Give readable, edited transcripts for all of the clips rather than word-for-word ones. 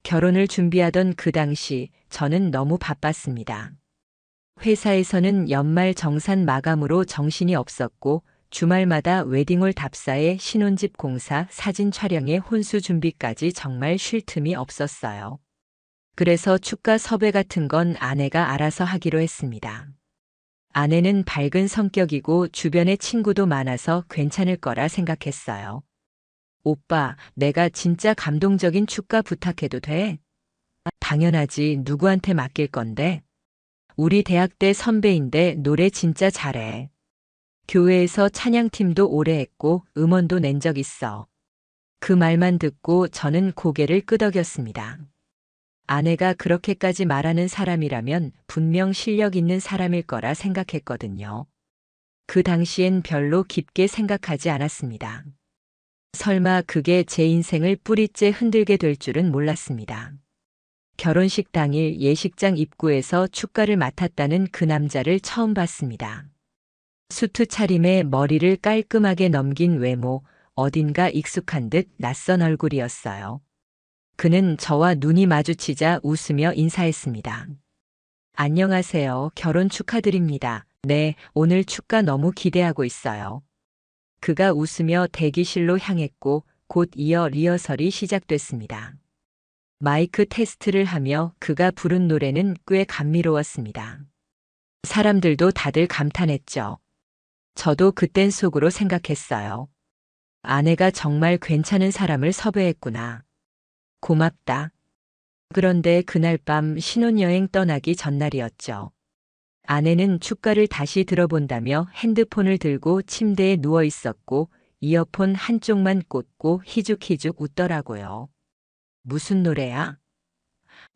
결혼을 준비하던 그 당시 저는 너무 바빴습니다. 회사에서는 연말 정산 마감으로 정신이 없었고 주말마다 웨딩홀 답사에 신혼집 공사, 사진 촬영에 혼수 준비까지 정말 쉴 틈이 없었어요. 그래서 축가 섭외 같은 건 아내가 알아서 하기로 했습니다. 아내는 밝은 성격이고 주변에 친구도 많아서 괜찮을 거라 생각했어요. 오빠, 내가 진짜 감동적인 축가 부탁해도 돼? 당연하지, 누구한테 맡길 건데? 우리 대학 때 선배인데 노래 진짜 잘해. 교회에서 찬양팀도 오래 했고 음원도 낸 적 있어. 그 말만 듣고 저는 고개를 끄덕였습니다. 아내가 그렇게까지 말하는 사람이라면 분명 실력 있는 사람일 거라 생각했거든요. 그 당시엔 별로 깊게 생각하지 않았습니다. 설마 그게 제 인생을 뿌리째 흔들게 될 줄은 몰랐습니다. 결혼식 당일 예식장 입구에서 축가를 맡았다는 그 남자를 처음 봤습니다. 수트 차림에 머리를 깔끔하게 넘긴 외모, 어딘가 익숙한 듯 낯선 얼굴이었어요. 그는 저와 눈이 마주치자 웃으며 인사했습니다. 안녕하세요. 결혼 축하드립니다. 네, 오늘 축가 너무 기대하고 있어요. 그가 웃으며 대기실로 향했고 곧 이어 리허설이 시작됐습니다. 마이크 테스트를 하며 그가 부른 노래는 꽤 감미로웠습니다. 사람들도 다들 감탄했죠. 저도 그땐 속으로 생각했어요. 아내가 정말 괜찮은 사람을 섭외했구나. 고맙다. 그런데 그날 밤 신혼여행 떠나기 전날이었죠. 아내는 축가를 다시 들어본다며 핸드폰을 들고 침대에 누워 있었고 이어폰 한쪽만 꽂고 희죽희죽 웃더라고요. 무슨 노래야?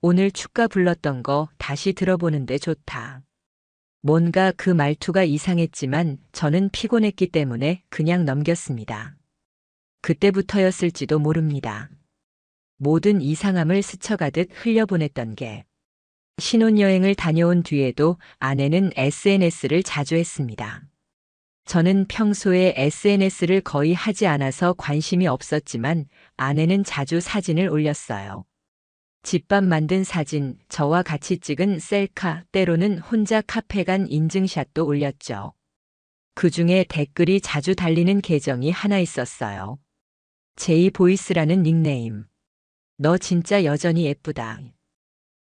오늘 축가 불렀던 거 다시 들어보는데 좋다. 뭔가 그 말투가 이상했지만 저는 피곤했기 때문에 그냥 넘겼습니다. 그때부터였을지도 모릅니다. 모든 이상함을 스쳐가듯 흘려보냈던 게. 신혼여행을 다녀온 뒤에도 아내는 SNS를 자주 했습니다. 저는 평소에 SNS를 거의 하지 않아서 관심이 없었지만 아내는 자주 사진을 올렸어요. 집밥 만든 사진, 저와 같이 찍은 셀카, 때로는 혼자 카페 간 인증샷도 올렸죠. 그중에 댓글이 자주 달리는 계정이 하나 있었어요. 제이보이스라는 닉네임. 너 진짜 여전히 예쁘다.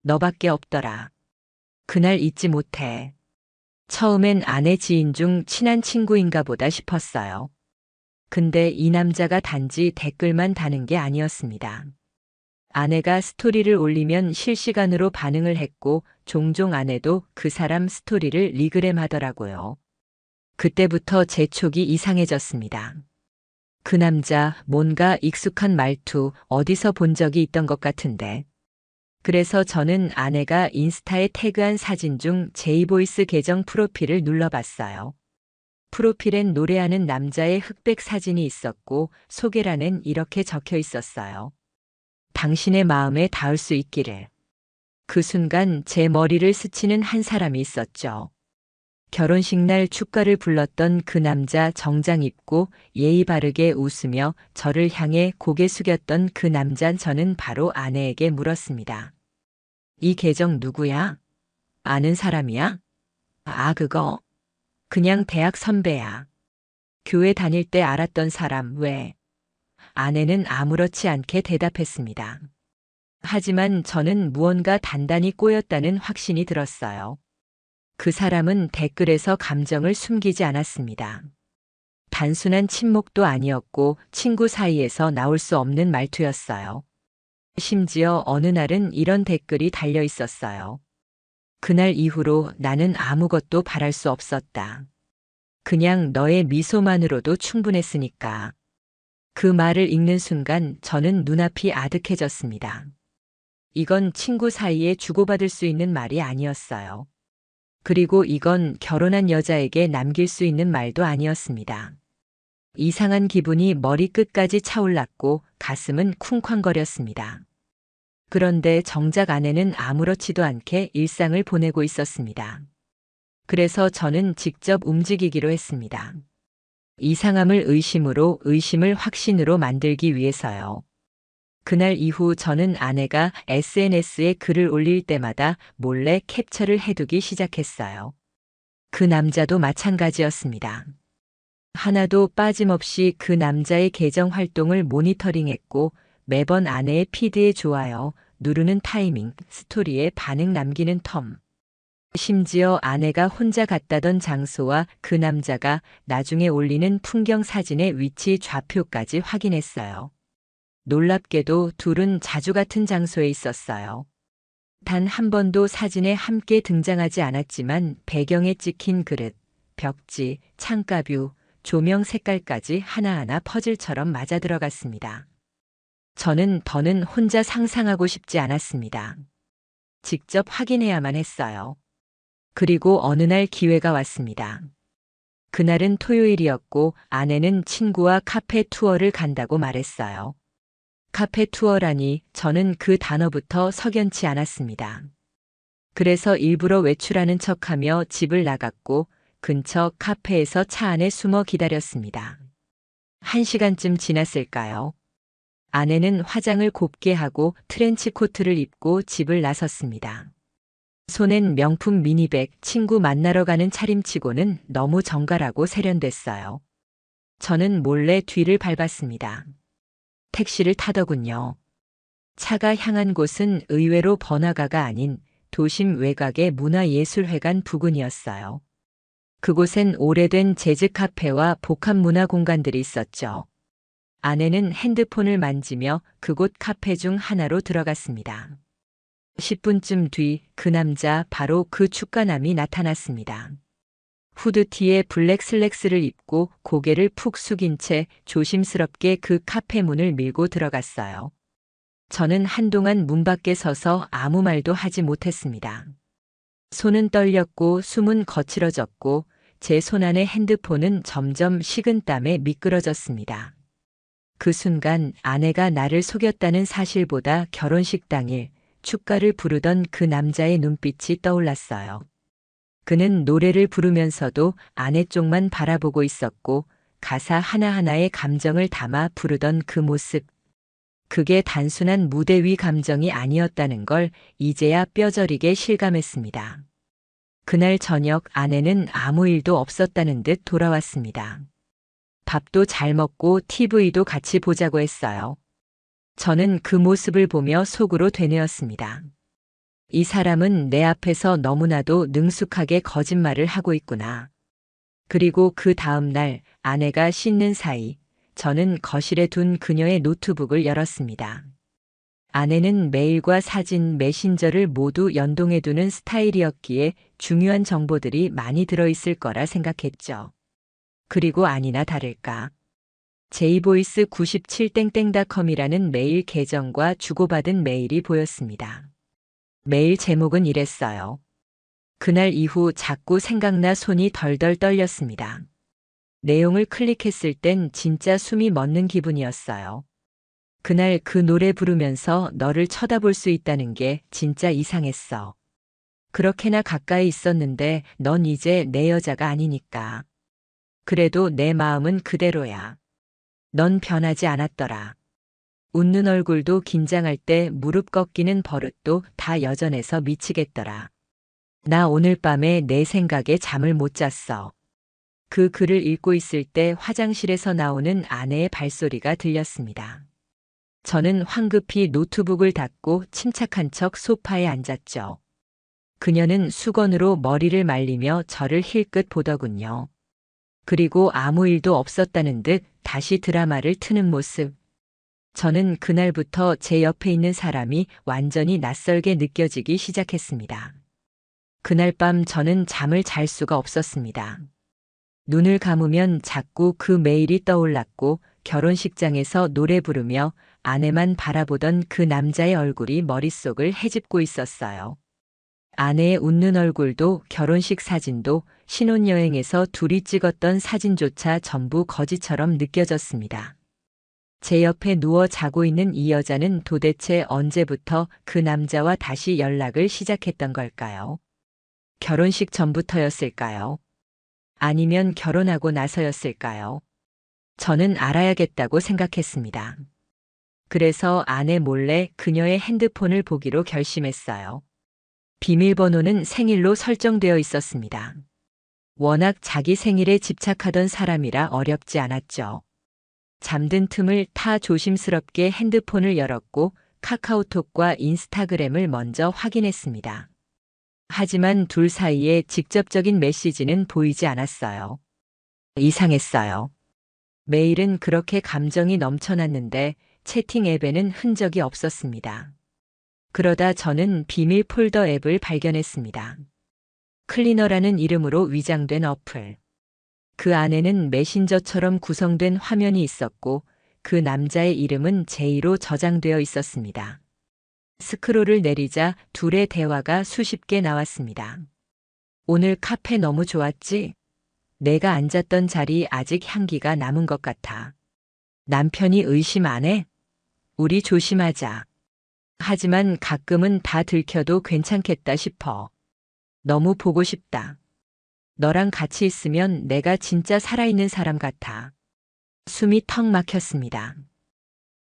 너밖에 없더라. 그날 잊지 못해. 처음엔 아내 지인 중 친한 친구인가 보다 싶었어요. 근데 이 남자가 단지 댓글만 다는 게 아니었습니다. 아내가 스토리를 올리면 실시간으로 반응을 했고 종종 아내도 그 사람 스토리를 리그램 하더라고요. 그때부터 제 촉이 이상해졌습니다. 그 남자 뭔가 익숙한 말투 어디서 본 적이 있던 것 같은데. 그래서 저는 아내가 인스타에 태그한 사진 중 제이보이스 계정 프로필을 눌러봤어요. 프로필엔 노래하는 남자의 흑백 사진이 있었고 소개란엔 이렇게 적혀 있었어요. 당신의 마음에 닿을 수 있기를. 그 순간 제 머리를 스치는 한 사람이 있었죠. 결혼식 날 축가를 불렀던 그 남자 정장 입고 예의 바르게 웃으며 저를 향해 고개 숙였던 그 남자 저는 바로 아내에게 물었습니다. 이 계정 누구야? 아는 사람이야? 아, 그거. 그냥 대학 선배야. 교회 다닐 때 알았던 사람 왜? 아내는 아무렇지 않게 대답했습니다. 하지만 저는 무언가 단단히 꼬였다는 확신이 들었어요. 그 사람은 댓글에서 감정을 숨기지 않았습니다. 단순한 침묵도 아니었고 친구 사이에서 나올 수 없는 말투였어요. 심지어 어느 날은 이런 댓글이 달려 있었어요. 그날 이후로 나는 아무것도 바랄 수 없었다. 그냥 너의 미소만으로도 충분했으니까. 그 말을 읽는 순간 저는 눈앞이 아득해졌습니다. 이건 친구 사이에 주고받을 수 있는 말이 아니었어요. 그리고 이건 결혼한 여자에게 남길 수 있는 말도 아니었습니다. 이상한 기분이 머리끝까지 차올랐고 가슴은 쿵쾅거렸습니다. 그런데 정작 아내는 아무렇지도 않게 일상을 보내고 있었습니다. 그래서 저는 직접 움직이기로 했습니다. 이상함을 의심으로, 의심을 확신으로 만들기 위해서요. 그날 이후 저는 아내가 SNS에 글을 올릴 때마다 몰래 캡처를 해두기 시작했어요. 그 남자도 마찬가지였습니다. 하나도 빠짐없이 그 남자의 계정 활동을 모니터링했고 매번 아내의 피드에 좋아요 누르는 타이밍, 스토리에 반응 남기는 텀. 심지어 아내가 혼자 갔다던 장소와 그 남자가 나중에 올리는 풍경 사진의 위치 좌표까지 확인했어요. 놀랍게도 둘은 자주 같은 장소에 있었어요. 단 한 번도 사진에 함께 등장하지 않았지만 배경에 찍힌 그릇, 벽지, 창가뷰, 조명 색깔까지 하나하나 퍼즐처럼 맞아 들어갔습니다. 저는 더는 혼자 상상하고 싶지 않았습니다. 직접 확인해야만 했어요. 그리고 어느 날 기회가 왔습니다. 그날은 토요일이었고 아내는 친구와 카페 투어를 간다고 말했어요. 카페 투어라니 저는 그 단어부터 석연치 않았습니다. 그래서 일부러 외출하는 척하며 집을 나갔고 근처 카페에서 차 안에 숨어 기다렸습니다. 1시간쯤 지났을까요? 아내는 화장을 곱게 하고 트렌치 코트를 입고 집을 나섰습니다. 손엔 명품 미니백, 친구 만나러 가는 차림치고는 너무 정갈하고 세련됐어요. 저는 몰래 뒤를 밟았습니다. 택시를 타더군요. 차가 향한 곳은 의외로 번화가가 아닌 도심 외곽의 문화예술회관 부근이었어요. 그곳엔 오래된 재즈 카페와 복합 문화 공간들이 있었죠. 아내는 핸드폰을 만지며 그곳 카페 중 하나로 들어갔습니다. 10분쯤 뒤 그 남자 바로 그 축가남이 나타났습니다. 후드티에 블랙 슬랙스를 입고 고개를 푹 숙인 채 조심스럽게 그 카페 문을 밀고 들어갔어요. 저는 한동안 문 밖에 서서 아무 말도 하지 못했습니다. 손은 떨렸고 숨은 거칠어졌고 제 손안의 핸드폰은 점점 식은땀에 미끄러졌습니다. 그 순간 아내가 나를 속였다는 사실보다 결혼식 당일 축가를 부르던 그 남자의 눈빛이 떠올랐어요. 그는 노래를 부르면서도 아내 쪽만 바라보고 있었고 가사 하나하나에 감정을 담아 부르던 그 모습. 그게 단순한 무대 위 감정이 아니었다는 걸 이제야 뼈저리게 실감했습니다. 그날 저녁 아내는 아무 일도 없었다는 듯 돌아왔습니다. 밥도 잘 먹고 TV도 같이 보자고 했어요. 저는 그 모습을 보며 속으로 되뇌었습니다. 이 사람은 내 앞에서 너무나도 능숙하게 거짓말을 하고 있구나. 그리고 그 다음 날 아내가 씻는 사이 저는 거실에 둔 그녀의 노트북을 열었습니다. 아내는 메일과 사진, 메신저를 모두 연동해 두는 스타일이었기에 중요한 정보들이 많이 들어있을 거라 생각했죠. 그리고 아니나 다를까. 제이보이스 97땡땡닷컴이라는 메일 계정과 주고받은 메일이 보였습니다. 메일 제목은 이랬어요. 그날 이후 자꾸 생각나 손이 덜덜 떨렸습니다. 내용을 클릭했을 땐 진짜 숨이 멎는 기분이었어요. 그날 그 노래 부르면서 너를 쳐다볼 수 있다는 게 진짜 이상했어. 그렇게나 가까이 있었는데 넌 이제 내 여자가 아니니까. 그래도 내 마음은 그대로야. 넌 변하지 않았더라. 웃는 얼굴도 긴장할 때 무릎 꺾이는 버릇도 다 여전해서 미치겠더라. 나 오늘 밤에 내 생각에 잠을 못 잤어. 그 글을 읽고 있을 때 화장실에서 나오는 아내의 발소리가 들렸습니다. 저는 황급히 노트북을 닫고 침착한 척 소파에 앉았죠. 그녀는 수건으로 머리를 말리며 저를 힐끗 보더군요. 그리고 아무 일도 없었다는 듯 다시 드라마를 트는 모습. 저는 그날부터 제 옆에 있는 사람이 완전히 낯설게 느껴지기 시작했습니다. 그날 밤 저는 잠을 잘 수가 없었습니다. 눈을 감으면 자꾸 그 메일이 떠올랐고 결혼식장에서 노래 부르며 아내만 바라보던 그 남자의 얼굴이 머릿속을 헤집고 있었어요. 아내의 웃는 얼굴도 결혼식 사진도 신혼여행에서 둘이 찍었던 사진조차 전부 거짓처럼 느껴졌습니다. 제 옆에 누워 자고 있는 이 여자는 도대체 언제부터 그 남자와 다시 연락을 시작했던 걸까요? 결혼식 전부터였을까요? 아니면 결혼하고 나서였을까요? 저는 알아야겠다고 생각했습니다. 그래서 아내 몰래 그녀의 핸드폰을 보기로 결심했어요. 비밀번호는 생일로 설정되어 있었습니다. 워낙 자기 생일에 집착하던 사람이라 어렵지 않았죠. 잠든 틈을 타 조심스럽게 핸드폰을 열었고 카카오톡과 인스타그램을 먼저 확인했습니다. 하지만 둘 사이에 직접적인 메시지는 보이지 않았어요. 이상했어요. 메일은 그렇게 감정이 넘쳐났는데 채팅 앱에는 흔적이 없었습니다. 그러다 저는 비밀 폴더 앱을 발견했습니다. 클리너라는 이름으로 위장된 어플. 그 안에는 메신저처럼 구성된 화면이 있었고 그 남자의 이름은 제이로 저장되어 있었습니다. 스크롤을 내리자 둘의 대화가 수십 개 나왔습니다. 오늘 카페 너무 좋았지? 내가 앉았던 자리 아직 향기가 남은 것 같아. 남편이 의심 안 해? 우리 조심하자. 하지만 가끔은 다 들켜도 괜찮겠다 싶어. 너무 보고 싶다. 너랑 같이 있으면 내가 진짜 살아있는 사람 같아. 숨이 턱 막혔습니다.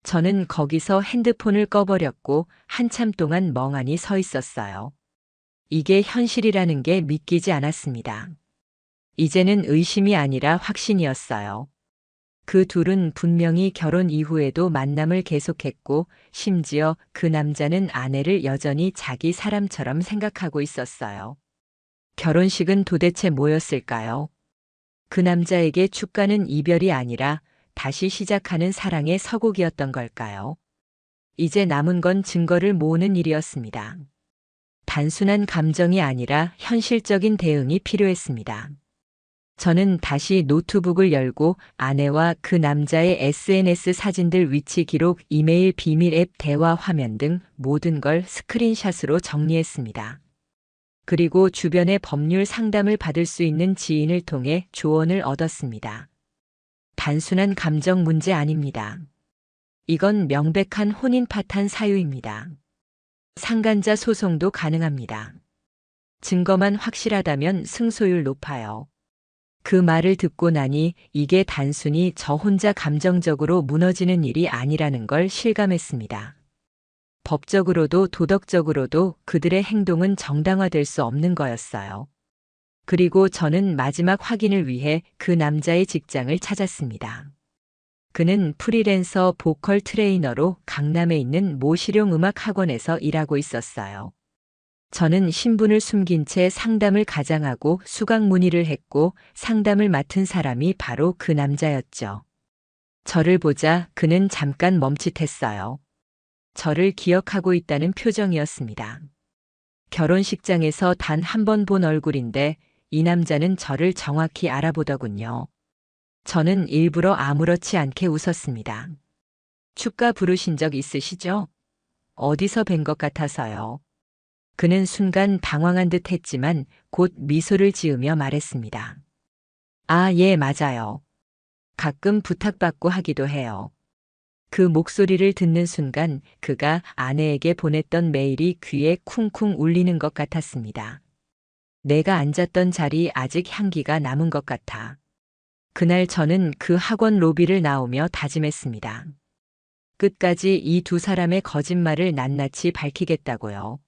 저는 거기서 핸드폰을 꺼버렸고 한참 동안 멍하니 서 있었어요. 이게 현실이라는 게 믿기지 않았습니다. 이제는 의심이 아니라 확신이었어요. 그 둘은 분명히 결혼 이후에도 만남을 계속했고 심지어 그 남자는 아내를 여전히 자기 사람처럼 생각하고 있었어요. 결혼식은 도대체 뭐였을까요? 그 남자에게 축가는 이별이 아니라 다시 시작하는 사랑의 서곡이었던 걸까요? 이제 남은 건 증거를 모으는 일이었습니다. 단순한 감정이 아니라 현실적인 대응이 필요했습니다. 저는 다시 노트북을 열고 아내와 그 남자의 SNS 사진들 위치 기록, 이메일, 비밀 앱, 대화 화면 등 모든 걸 스크린샷으로 정리했습니다. 그리고 주변의 법률 상담을 받을 수 있는 지인을 통해 조언을 얻었습니다. 단순한 감정 문제 아닙니다. 이건 명백한 혼인 파탄 사유입니다. 상간자 소송도 가능합니다. 증거만 확실하다면 승소율 높아요. 그 말을 듣고 나니 이게 단순히 저 혼자 감정적으로 무너지는 일이 아니라는 걸 실감했습니다. 법적으로도 도덕적으로도 그들의 행동은 정당화될 수 없는 거였어요. 그리고 저는 마지막 확인을 위해 그 남자의 직장을 찾았습니다. 그는 프리랜서 보컬 트레이너로 강남에 있는 모 실용음악 학원에서 일하고 있었어요. 저는 신분을 숨긴 채 상담을 가장하고 수강 문의를 했고 상담을 맡은 사람이 바로 그 남자였죠. 저를 보자 그는 잠깐 멈칫했어요. 저를 기억하고 있다는 표정이었습니다. 결혼식장에서 단 한 번 본 얼굴인데 이 남자는 저를 정확히 알아보더군요. 저는 일부러 아무렇지 않게 웃었습니다. 축가 부르신 적 있으시죠? 어디서 뵌 것 같아서요. 그는 순간 당황한 듯 했지만 곧 미소를 지으며 말했습니다. 아, 예, 맞아요. 가끔 부탁받고 하기도 해요. 그 목소리를 듣는 순간 그가 아내에게 보냈던 메일이 귀에 쿵쿵 울리는 것 같았습니다. 내가 앉았던 자리 아직 향기가 남은 것 같아. 그날 저는 그 학원 로비를 나오며 다짐했습니다. 끝까지 이 두 사람의 거짓말을 낱낱이 밝히겠다고요.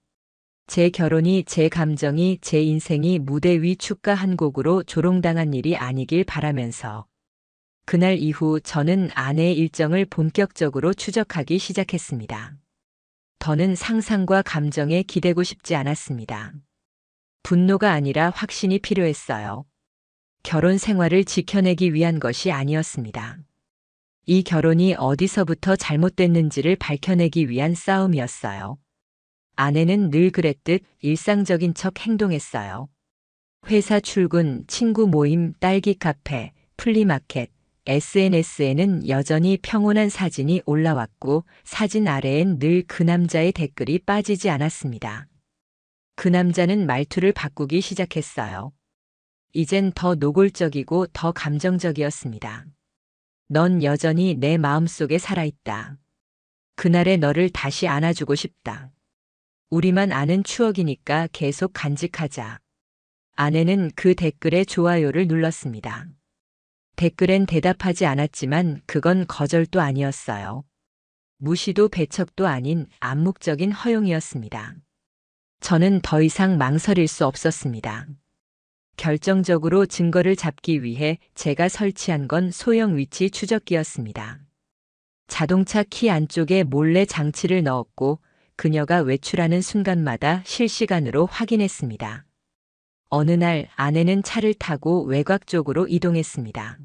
제 결혼이, 제 감정이, 제 인생이 무대 위 축가 한 곡으로 조롱당한 일이 아니길 바라면서 그날 이후 저는 아내의 일정을 본격적으로 추적하기 시작했습니다. 더는 상상과 감정에 기대고 싶지 않았습니다. 분노가 아니라 확신이 필요했어요. 결혼 생활을 지켜내기 위한 것이 아니었습니다. 이 결혼이 어디서부터 잘못됐는지를 밝혀내기 위한 싸움이었어요. 아내는 늘 그랬듯 일상적인 척 행동했어요. 회사 출근, 친구 모임, 딸기 카페, 플리마켓, SNS에는 여전히 평온한 사진이 올라왔고 사진 아래엔 늘 그 남자의 댓글이 빠지지 않았습니다. 그 남자는 말투를 바꾸기 시작했어요. 이젠 더 노골적이고 더 감정적이었습니다. 넌 여전히 내 마음속에 살아있다. 그날의 너를 다시 안아주고 싶다. 우리만 아는 추억이니까 계속 간직하자. 아내는 그 댓글에 좋아요를 눌렀습니다. 댓글엔 대답하지 않았지만 그건 거절도 아니었어요. 무시도 배척도 아닌 암묵적인 허용이었습니다. 저는 더 이상 망설일 수 없었습니다. 결정적으로 증거를 잡기 위해 제가 설치한 건 소형 위치 추적기였습니다. 자동차 키 안쪽에 몰래 장치를 넣었고 그녀가 외출하는 순간마다 실시간으로 확인했습니다. 어느 날 아내는 차를 타고 외곽 쪽으로 이동했습니다.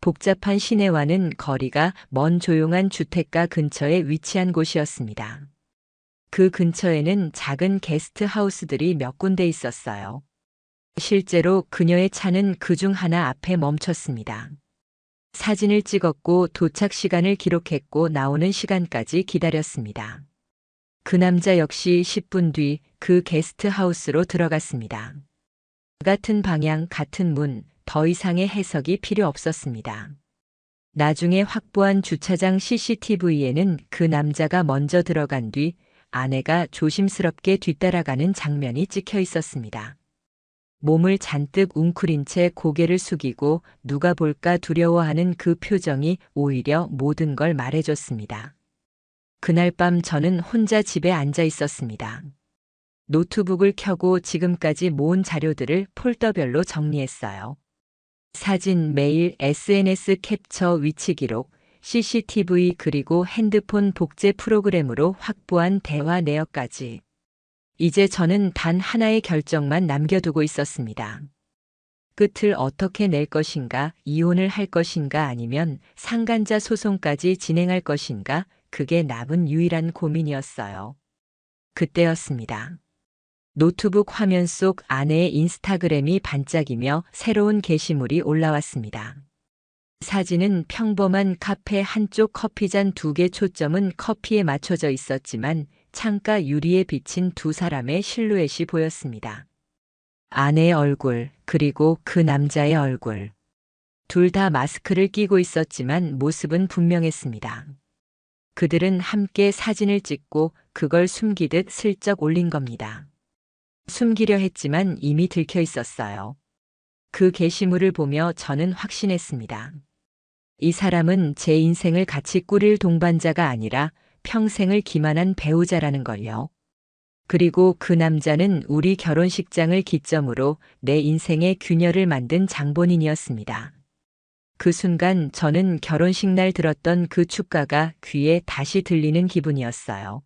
복잡한 시내와는 거리가 먼 조용한 주택가 근처에 위치한 곳이었습니다. 그 근처에는 작은 게스트 하우스들이 몇 군데 있었어요. 실제로 그녀의 차는 그중 하나 앞에 멈췄습니다. 사진을 찍었고 도착 시간을 기록했고 나오는 시간까지 기다렸습니다. 그 남자 역시 10분 뒤 그 게스트 하우스로 들어갔습니다. 같은 방향, 같은 문, 더 이상의 해석이 필요 없었습니다. 나중에 확보한 주차장 CCTV에는 그 남자가 먼저 들어간 뒤 아내가 조심스럽게 뒤따라가는 장면이 찍혀 있었습니다. 몸을 잔뜩 웅크린 채 고개를 숙이고 누가 볼까 두려워하는 그 표정이 오히려 모든 걸 말해줬습니다. 그날 밤 저는 혼자 집에 앉아 있었습니다. 노트북을 켜고 지금까지 모은 자료들을 폴더별로 정리했어요. 사진, 메일, SNS 캡처, 위치 기록, CCTV 그리고 핸드폰 복제 프로그램으로 확보한 대화 내역까지. 이제 저는 단 하나의 결정만 남겨두고 있었습니다. 끝을 어떻게 낼 것인가, 이혼을 할 것인가 아니면 상간자 소송까지 진행할 것인가, 그게 남은 유일한 고민이었어요. 그때였습니다. 노트북 화면 속 아내의 인스타그램이 반짝이며 새로운 게시물이 올라왔습니다. 사진은 평범한 카페 한쪽 커피잔 2개, 초점은 커피에 맞춰져 있었지만 창가 유리에 비친 두 사람의 실루엣이 보였습니다. 아내의 얼굴, 그리고 그 남자의 얼굴. 둘 다 마스크를 끼고 있었지만 모습은 분명했습니다. 그들은 함께 사진을 찍고 그걸 숨기듯 슬쩍 올린 겁니다. 숨기려 했지만 이미 들켜 있었어요. 그 게시물을 보며 저는 확신했습니다. 이 사람은 제 인생을 같이 꾸릴 동반자가 아니라 평생을 기만한 배우자라는 걸요. 그리고 그 남자는 우리 결혼식장을 기점으로 내 인생의 균열을 만든 장본인이었습니다. 그 순간 저는 결혼식 날 들었던 그 축가가 귀에 다시 들리는 기분이었어요.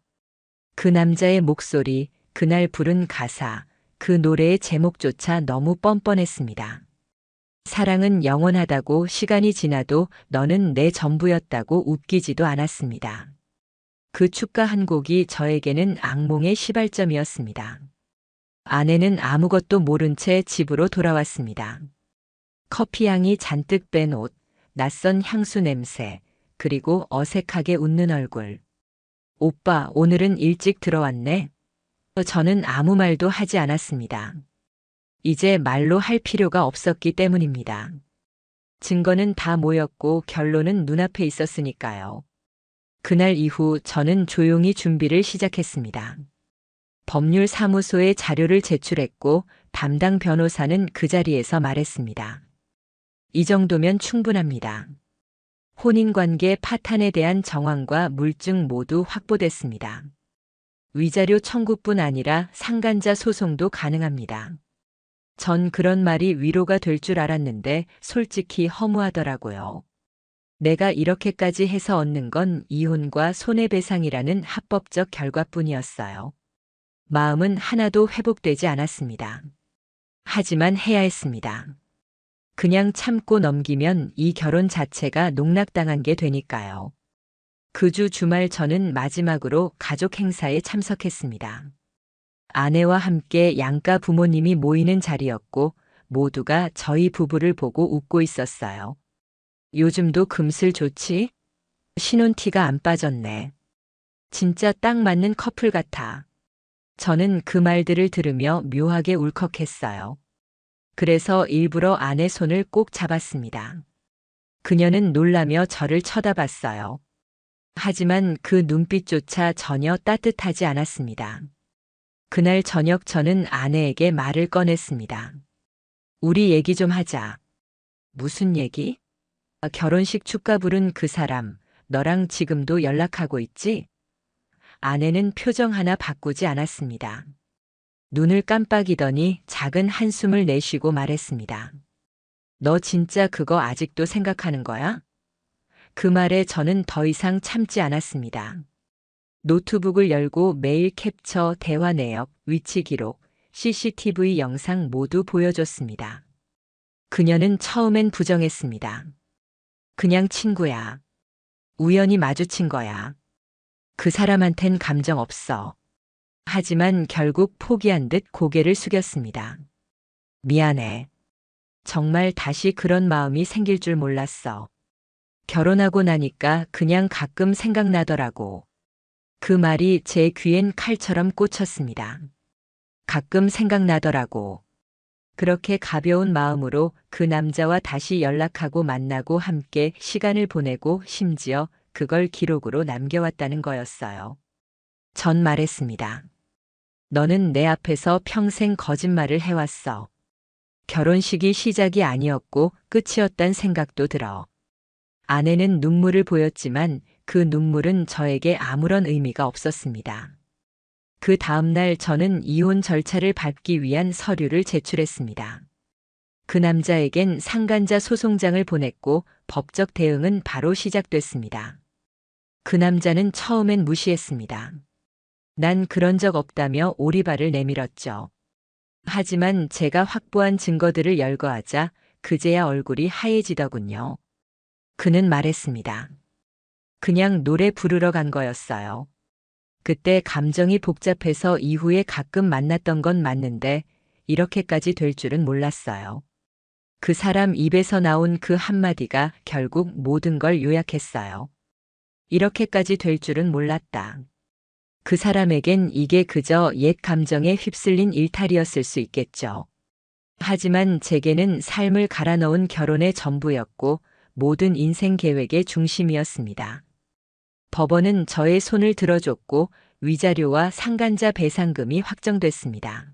그 남자의 목소리, 그날 부른 가사, 그 노래의 제목조차 너무 뻔뻔했습니다. 사랑은 영원하다고, 시간이 지나도 너는 내 전부였다고 웃기지도 않았습니다. 그 축가 한 곡이 저에게는 악몽의 시발점이었습니다. 아내는 아무것도 모른 채 집으로 돌아왔습니다. 커피향이 잔뜩 뺀 옷, 낯선 향수 냄새, 그리고 어색하게 웃는 얼굴. 오빠, 오늘은 일찍 들어왔네? 저는 아무 말도 하지 않았습니다. 이제 말로 할 필요가 없었기 때문입니다. 증거는 다 모였고 결론은 눈앞에 있었으니까요. 그날 이후 저는 조용히 준비를 시작했습니다. 법률사무소에 자료를 제출했고 담당 변호사는 그 자리에서 말했습니다. 이 정도면 충분합니다. 혼인관계 파탄에 대한 정황과 물증 모두 확보됐습니다. 위자료 청구뿐 아니라 상간자 소송도 가능합니다. 전 그런 말이 위로가 될 줄 알았는데 솔직히 허무하더라고요. 내가 이렇게까지 해서 얻는 건 이혼과 손해배상이라는 합법적 결과뿐이었어요. 마음은 하나도 회복되지 않았습니다. 하지만 해야 했습니다. 그냥 참고 넘기면 이 결혼 자체가 농락당한 게 되니까요. 그 주 주말 저는 마지막으로 가족 행사에 참석했습니다. 아내와 함께 양가 부모님이 모이는 자리였고 모두가 저희 부부를 보고 웃고 있었어요. 요즘도 금슬 좋지? 신혼티가 안 빠졌네. 진짜 딱 맞는 커플 같아. 저는 그 말들을 들으며 묘하게 울컥했어요. 그래서 일부러 아내 손을 꼭 잡았습니다. 그녀는 놀라며 저를 쳐다봤어요. 하지만 그 눈빛조차 전혀 따뜻하지 않았습니다. 그날 저녁 저는 아내에게 말을 꺼냈습니다. 우리 얘기 좀 하자. 무슨 얘기? 결혼식 축가 부른 그 사람, 너랑 지금도 연락하고 있지? 아내는 표정 하나 바꾸지 않았습니다. 눈을 깜빡이더니 작은 한숨을 내쉬고 말했습니다. 너 진짜 그거 아직도 생각하는 거야? 그 말에 저는 더 이상 참지 않았습니다. 노트북을 열고 메일 캡처, 대화 내역, 위치 기록, CCTV 영상 모두 보여줬습니다. 그녀는 처음엔 부정했습니다. 그냥 친구야. 우연히 마주친 거야. 그 사람한텐 감정 없어. 하지만 결국 포기한 듯 고개를 숙였습니다. 미안해. 정말 다시 그런 마음이 생길 줄 몰랐어. 결혼하고 나니까 그냥 가끔 생각나더라고. 그 말이 제 귀엔 칼처럼 꽂혔습니다. 가끔 생각나더라고. 그렇게 가벼운 마음으로 그 남자와 다시 연락하고 만나고 함께 시간을 보내고 심지어 그걸 기록으로 남겨왔다는 거였어요. 전 말했습니다. 너는 내 앞에서 평생 거짓말을 해왔어. 결혼식이 시작이 아니었고 끝이었단 생각도 들어. 아내는 눈물을 보였지만 그 눈물은 저에게 아무런 의미가 없었습니다. 그 다음날 저는 이혼 절차를 밟기 위한 서류를 제출했습니다. 그 남자에겐 상간자 소송장을 보냈고 법적 대응은 바로 시작됐습니다. 그 남자는 처음엔 무시했습니다. 난 그런 적 없다며 오리발을 내밀었죠. 하지만 제가 확보한 증거들을 열거하자 그제야 얼굴이 하얘지더군요. 그는 말했습니다. 그냥 노래 부르러 간 거였어요. 그때 감정이 복잡해서 이후에 가끔 만났던 건 맞는데 이렇게까지 될 줄은 몰랐어요. 그 사람 입에서 나온 그 한마디가 결국 모든 걸 요약했어요. 이렇게까지 될 줄은 몰랐다. 그 사람에겐 이게 그저 옛 감정에 휩쓸린 일탈이었을 수 있겠죠. 하지만 제게는 삶을 갈아 넣은 결혼의 전부였고 모든 인생 계획의 중심이었습니다. 법원은 저의 손을 들어줬고 위자료와 상간자 배상금이 확정됐습니다.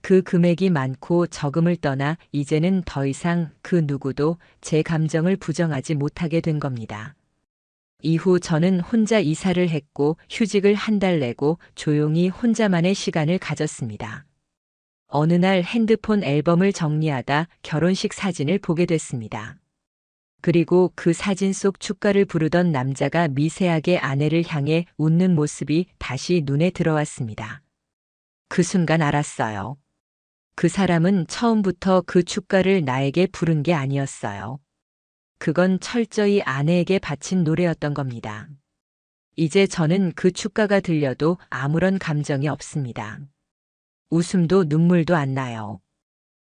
그 금액이 많고 적음을 떠나 이제는 더 이상 그 누구도 제 감정을 부정하지 못하게 된 겁니다. 이후 저는 혼자 이사를 했고 휴직을 한 달 내고 조용히 혼자만의 시간을 가졌습니다. 어느 날 핸드폰 앨범을 정리하다 결혼식 사진을 보게 됐습니다. 그리고 그 사진 속 축가를 부르던 남자가 미세하게 아내를 향해 웃는 모습이 다시 눈에 들어왔습니다. 그 순간 알았어요. 그 사람은 처음부터 그 축가를 나에게 부른 게 아니었어요. 그건 철저히 아내에게 바친 노래였던 겁니다. 이제 저는 그 축가가 들려도 아무런 감정이 없습니다. 웃음도 눈물도 안 나요.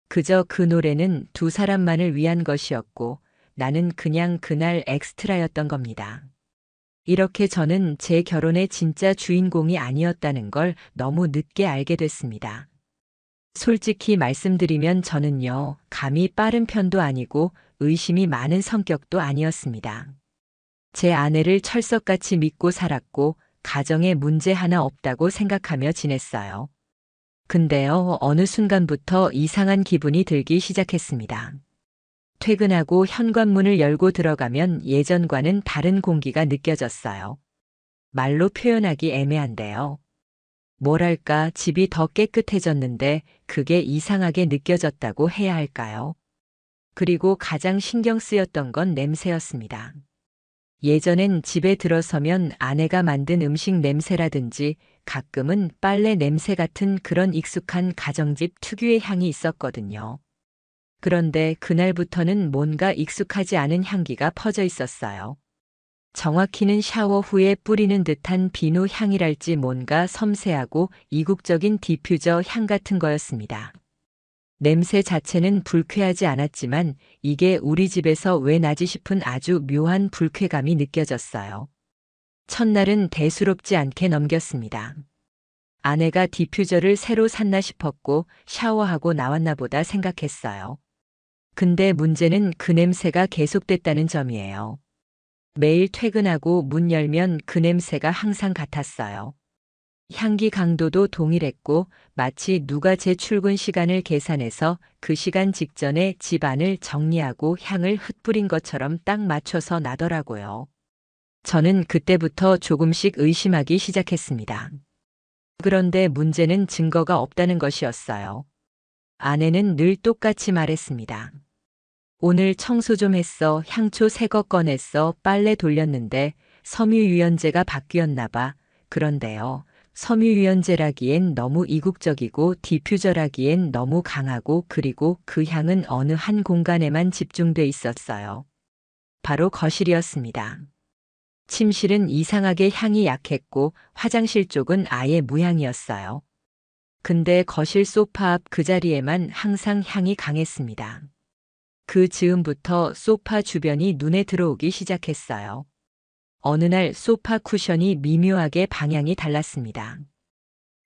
그저 그 노래는 두 사람만을 위한 것이었고 나는 그냥 그날 엑스트라였던 겁니다. 이렇게 저는 제 결혼의 진짜 주인공이 아니었다는 걸 너무 늦게 알게 됐습니다. 솔직히 말씀드리면 저는요, 감이 빠른 편도 아니고 의심이 많은 성격도 아니었습니다. 제 아내를 철석같이 믿고 살았고 가정에 문제 하나 없다고 생각하며 지냈어요. 근데요, 어느 순간부터 이상한 기분이 들기 시작했습니다. 퇴근하고 현관문을 열고 들어가면 예전과는 다른 공기가 느껴졌어요. 말로 표현하기 애매한데요. 뭐랄까, 집이 더 깨끗해졌는데 그게 이상하게 느껴졌다고 해야 할까요? 그리고 가장 신경 쓰였던 건 냄새였습니다. 예전엔 집에 들어서면 아내가 만든 음식 냄새라든지 가끔은 빨래 냄새 같은 그런 익숙한 가정집 특유의 향이 있었거든요. 그런데 그날부터는 뭔가 익숙하지 않은 향기가 퍼져 있었어요. 정확히는 샤워 후에 뿌리는 듯한 비누 향이랄지 뭔가 섬세하고 이국적인 디퓨저 향 같은 거였습니다. 냄새 자체는 불쾌하지 않았지만 이게 우리 집에서 왜 나지 싶은 아주 묘한 불쾌감이 느껴졌어요. 첫날은 대수롭지 않게 넘겼습니다. 아내가 디퓨저를 새로 샀나 싶었고 샤워하고 나왔나 보다 생각했어요. 근데 문제는 그 냄새가 계속됐다는 점이에요. 매일 퇴근하고 문 열면 그 냄새가 항상 같았어요. 향기 강도도 동일했고 마치 누가 제 출근 시간을 계산해서 그 시간 직전에 집 안을 정리하고 향을 흩뿌린 것처럼 딱 맞춰서 나더라고요. 저는 그때부터 조금씩 의심하기 시작했습니다. 그런데 문제는 증거가 없다는 것이었어요. 아내는 늘 똑같이 말했습니다. 오늘 청소 좀 했어. 향초 새 거 꺼냈어. 빨래 돌렸는데 섬유유연제가 바뀌었나 봐. 그런데요. 섬유유연제라기엔 너무 이국적이고 디퓨저라기엔 너무 강하고 그리고 그 향은 어느 한 공간에만 집중돼 있었어요. 바로 거실이었습니다. 침실은 이상하게 향이 약했고 화장실 쪽은 아예 무향이었어요. 근데 거실 소파 앞 그 자리에만 항상 향이 강했습니다. 그 즈음부터 소파 주변이 눈에 들어오기 시작했어요. 어느 날 소파 쿠션이 미묘하게 방향이 달랐습니다.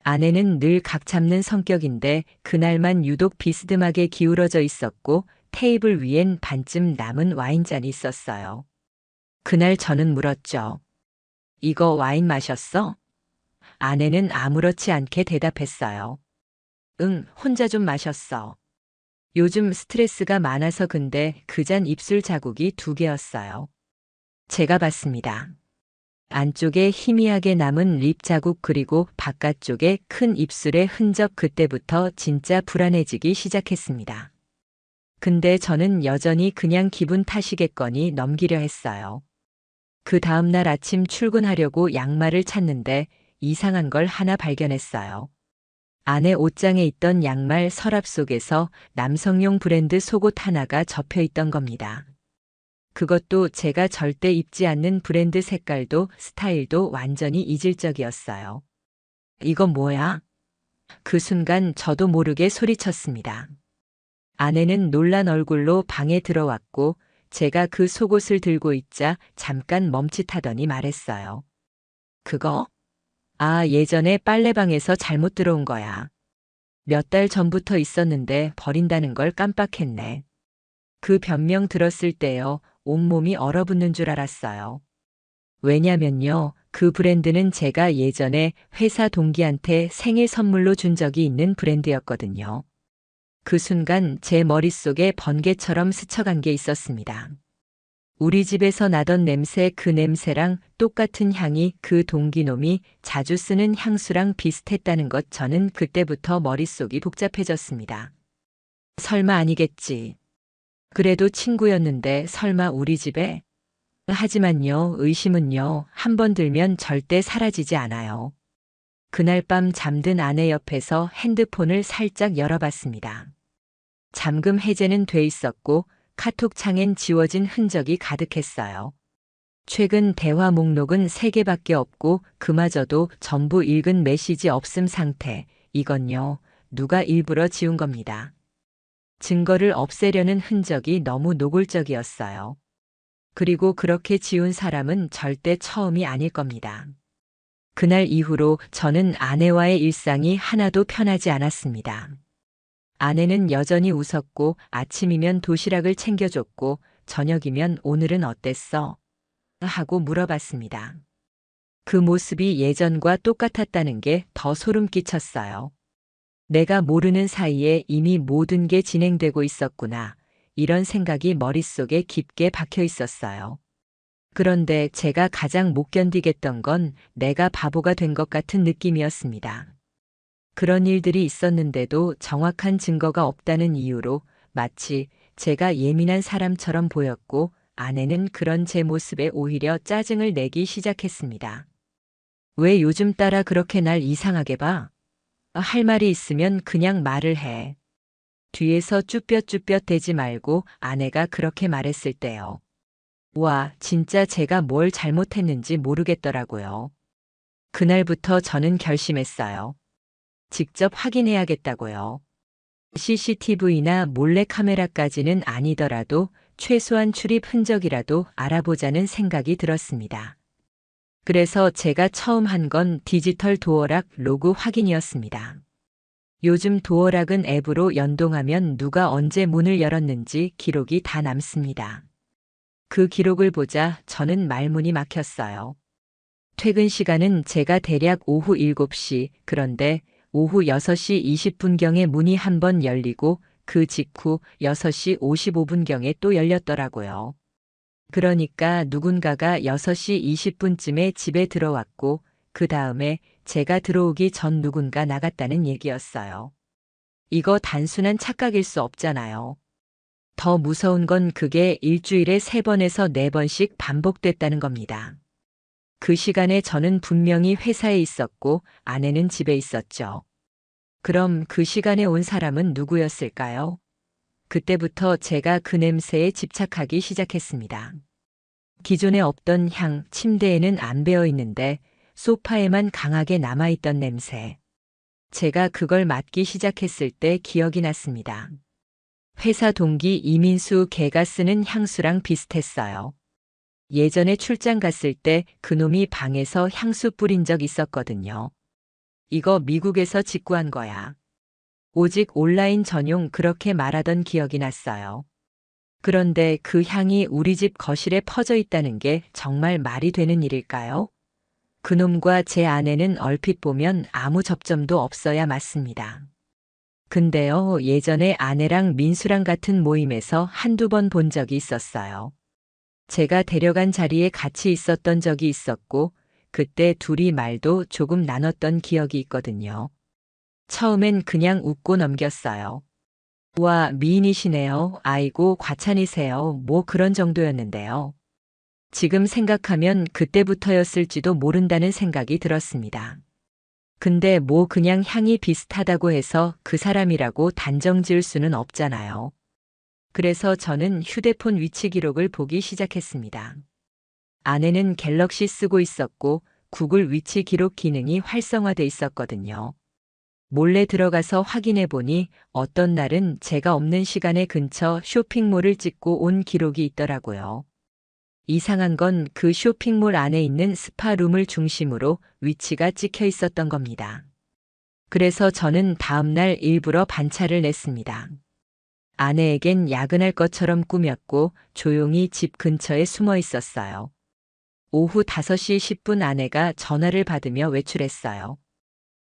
아내는 늘 각 잡는 성격인데 그날만 유독 비스듬하게 기울어져 있었고 테이블 위엔 반쯤 남은 와인잔이 있었어요. 그날 저는 물었죠. 이거 와인 마셨어? 아내는 아무렇지 않게 대답했어요. 응, 혼자 좀 마셨어. 요즘 스트레스가 많아서 근데 그 잔 입술 자국이 2개였어요. 제가 봤습니다. 안쪽에 희미하게 남은 립 자국 그리고 바깥쪽에 큰 입술의 흔적 그때부터 진짜 불안해지기 시작했습니다. 근데 저는 여전히 그냥 기분 탓이겠거니 넘기려 했어요. 그 다음날 아침 출근하려고 양말을 찾는데 이상한 걸 하나 발견했어요. 아내 옷장에 있던 양말 서랍 속에서 남성용 브랜드 속옷 하나가 접혀 있던 겁니다. 그것도 제가 절대 입지 않는 브랜드 색깔도 스타일도 완전히 이질적이었어요. 이건 뭐야? 그 순간 저도 모르게 소리쳤습니다. 아내는 놀란 얼굴로 방에 들어왔고 제가 그 속옷을 들고 있자 잠깐 멈칫하더니 말했어요. 그거? 아, 예전에 빨래방에서 잘못 들어온 거야. 몇 달 전부터 있었는데 버린다는 걸 깜빡했네. 그 변명 들었을 때요, 온몸이 얼어붙는 줄 알았어요. 왜냐면요, 그 브랜드는 제가 예전에 회사 동기한테 생일 선물로 준 적이 있는 브랜드였거든요. 그 순간 제 머릿속에 번개처럼 스쳐간 게 있었습니다. 우리 집에서 나던 냄새 그 냄새랑 똑같은 향이 그 동기놈이 자주 쓰는 향수랑 비슷했다는 것 저는 그때부터 머릿속이 복잡해졌습니다. 설마 아니겠지. 그래도 친구였는데 설마 우리 집에? 하지만요, 의심은요, 한 번 들면 절대 사라지지 않아요. 그날 밤 잠든 아내 옆에서 핸드폰을 살짝 열어봤습니다. 잠금 해제는 돼 있었고 카톡 창엔 지워진 흔적이 가득했어요. 최근 대화 목록은 3개밖에 없고 그마저도 전부 읽은 메시지 없음 상태. 이건요, 누가 일부러 지운 겁니다. 증거를 없애려는 흔적이 너무 노골적이었어요. 그리고 그렇게 지운 사람은 절대 처음이 아닐 겁니다. 그날 이후로 저는 아내와의 일상이 하나도 편하지 않았습니다. 아내는 여전히 웃었고 아침이면 도시락을 챙겨줬고 저녁이면 오늘은 어땠어? 하고 물어봤습니다. 그 모습이 예전과 똑같았다는 게 더 소름 끼쳤어요. 내가 모르는 사이에 이미 모든 게 진행되고 있었구나. 이런 생각이 머릿속에 깊게 박혀 있었어요. 그런데 제가 가장 못 견디겠던 건 내가 바보가 된 것 같은 느낌이었습니다. 그런 일들이 있었는데도 정확한 증거가 없다는 이유로 마치 제가 예민한 사람처럼 보였고 아내는 그런 제 모습에 오히려 짜증을 내기 시작했습니다. 왜 요즘 따라 그렇게 날 이상하게 봐? 할 말이 있으면 그냥 말을 해. 뒤에서 쭈뼛쭈뼛 대지 말고 아내가 그렇게 말했을 때요. 와, 진짜 제가 뭘 잘못했는지 모르겠더라고요. 그날부터 저는 결심했어요. 직접 확인해야겠다고요. CCTV나 몰래카메라까지는 아니더라도 최소한 출입 흔적이라도 알아보자는 생각이 들었습니다. 그래서 제가 처음 한 건 디지털 도어락 로그 확인이었습니다. 요즘 도어락은 앱으로 연동하면 누가 언제 문을 열었는지 기록이 다 남습니다. 그 기록을 보자 저는 말문이 막혔어요. 퇴근 시간은 제가 대략 오후 7시, 그런데 오후 6시 20분경에 문이 한 번 열리고 그 직후 6시 55분경에 또 열렸더라고요. 그러니까 누군가가 6시 20분쯤에 집에 들어왔고 그 다음에 제가 들어오기 전 누군가 나갔다는 얘기였어요. 이거 단순한 착각일 수 없잖아요. 더 무서운 건 그게 일주일에 3번에서 4번씩 반복됐다는 겁니다. 그 시간에 저는 분명히 회사에 있었고 아내는 집에 있었죠. 그럼 그 시간에 온 사람은 누구였을까요? 그때부터 제가 그 냄새에 집착하기 시작했습니다. 기존에 없던 향, 침대에는 안 배어 있는데 소파에만 강하게 남아있던 냄새. 제가 그걸 맡기 시작했을 때 기억이 났습니다. 회사 동기 이민수 걔가 쓰는 향수랑 비슷했어요. 예전에 출장 갔을 때 그놈이 방에서 향수 뿌린 적 있었거든요. 이거 미국에서 직구한 거야. 오직 온라인 전용 그렇게 말하던 기억이 났어요. 그런데 그 향이 우리 집 거실에 퍼져 있다는 게 정말 말이 되는 일일까요? 그놈과 제 아내는 얼핏 보면 아무 접점도 없어야 맞습니다. 근데요, 예전에 아내랑 민수랑 같은 모임에서 한두 번 본 적이 있었어요. 제가 데려간 자리에 같이 있었던 적이 있었고, 그때 둘이 말도 조금 나눴던 기억이 있거든요. 처음엔 그냥 웃고 넘겼어요. 와, 미인이시네요. 아이고, 과찬이세요. 뭐 그런 정도였는데요. 지금 생각하면 그때부터였을지도 모른다는 생각이 들었습니다. 근데 뭐 그냥 향이 비슷하다고 해서 그 사람이라고 단정 지을 수는 없잖아요. 그래서 저는 휴대폰 위치 기록을 보기 시작했습니다. 아내는 갤럭시 쓰고 있었고 구글 위치 기록 기능이 활성화돼 있었거든요. 몰래 들어가서 확인해 보니 어떤 날은 제가 없는 시간에 근처 쇼핑몰을 찍고 온 기록이 있더라고요. 이상한 건 그 쇼핑몰 안에 있는 스파룸을 중심으로 위치가 찍혀 있었던 겁니다. 그래서 저는 다음날 일부러 반차를 냈습니다. 아내에겐 야근할 것처럼 꾸몄고 조용히 집 근처에 숨어 있었어요. 오후 5시 10분 아내가 전화를 받으며 외출했어요.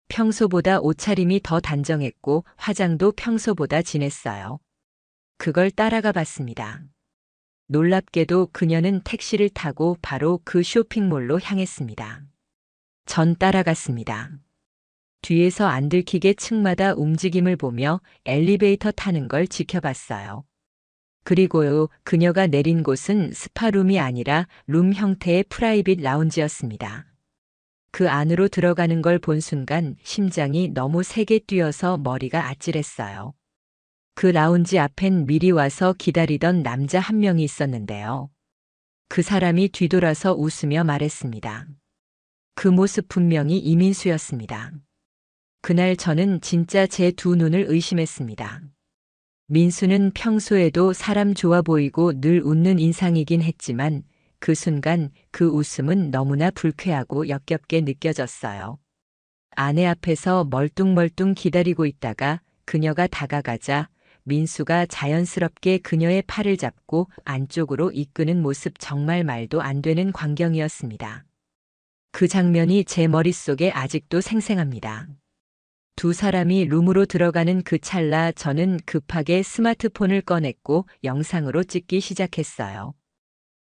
평소보다 옷차림이 더 단정했고 화장도 평소보다 진했어요. 그걸 따라가 봤습니다. 놀랍게도 그녀는 택시를 타고 바로 그 쇼핑몰로 향했습니다. 전 따라갔습니다. 뒤에서 안 들키게 층마다 움직임을 보며 엘리베이터 타는 걸 지켜봤어요. 그리고요, 그녀가 내린 곳은 스파룸이 아니라 룸 형태의 프라이빗 라운지였습니다. 그 안으로 들어가는 걸 본 순간 심장이 너무 세게 뛰어서 머리가 아찔했어요. 그 라운지 앞엔 미리 와서 기다리던 남자 한 명이 있었는데요. 그 사람이 뒤돌아서 웃으며 말했습니다. 그 모습 분명히 이민수였습니다. 그날 저는 진짜 제 두 눈을 의심했습니다. 민수는 평소에도 사람 좋아 보이고 늘 웃는 인상이긴 했지만 그 순간 그 웃음은 너무나 불쾌하고 역겹게 느껴졌어요. 아내 앞에서 멀뚱멀뚱 기다리고 있다가 그녀가 다가가자 민수가 자연스럽게 그녀의 팔을 잡고 안쪽으로 이끄는 모습 정말 말도 안 되는 광경이었습니다. 그 장면이 제 머릿속에 아직도 생생합니다. 두 사람이 룸으로 들어가는 그 찰나 저는 급하게 스마트폰을 꺼냈고 영상으로 찍기 시작했어요.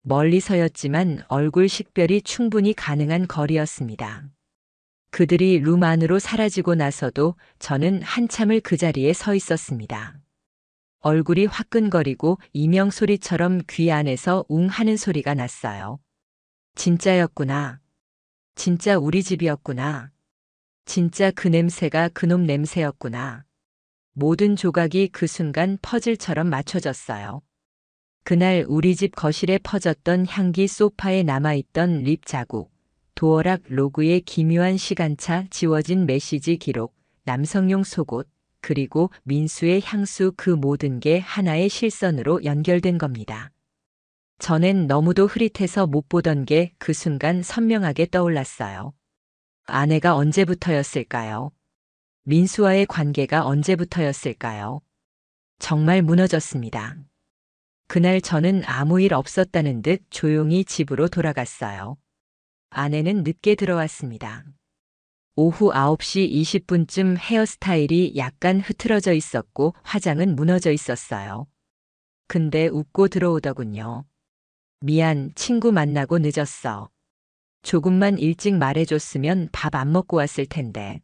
멀리서였지만 얼굴 식별이 충분히 가능한 거리였습니다. 그들이 룸 안으로 사라지고 나서도 저는 한참을 그 자리에 서 있었습니다. 얼굴이 화끈거리고 이명 소리처럼 귀 안에서 웅 하는 소리가 났어요. 진짜였구나. 진짜 우리 집이었구나. 진짜 그 냄새가 그놈 냄새였구나. 모든 조각이 그 순간 퍼즐처럼 맞춰졌어요. 그날 우리 집 거실에 퍼졌던 향기, 소파에 남아있던 립 자국, 도어락 로그의 기묘한 시간차, 지워진 메시지 기록, 남성용 속옷, 그리고 민수의 향수, 그 모든 게 하나의 실선으로 연결된 겁니다. 전엔 너무도 흐릿해서 못 보던 게 그 순간 선명하게 떠올랐어요. 아내가 언제부터였을까요? 민수와의 관계가 언제부터였을까요? 정말 무너졌습니다. 그날 저는 아무 일 없었다는 듯 조용히 집으로 돌아갔어요. 아내는 늦게 들어왔습니다. 오후 9시 20분쯤 헤어스타일이 약간 흐트러져 있었고 화장은 무너져 있었어요. 근데 웃고 들어오더군요. 미안, 친구 만나고 늦었어. 조금만 일찍 말해줬으면 밥 안 먹고 왔을 텐데.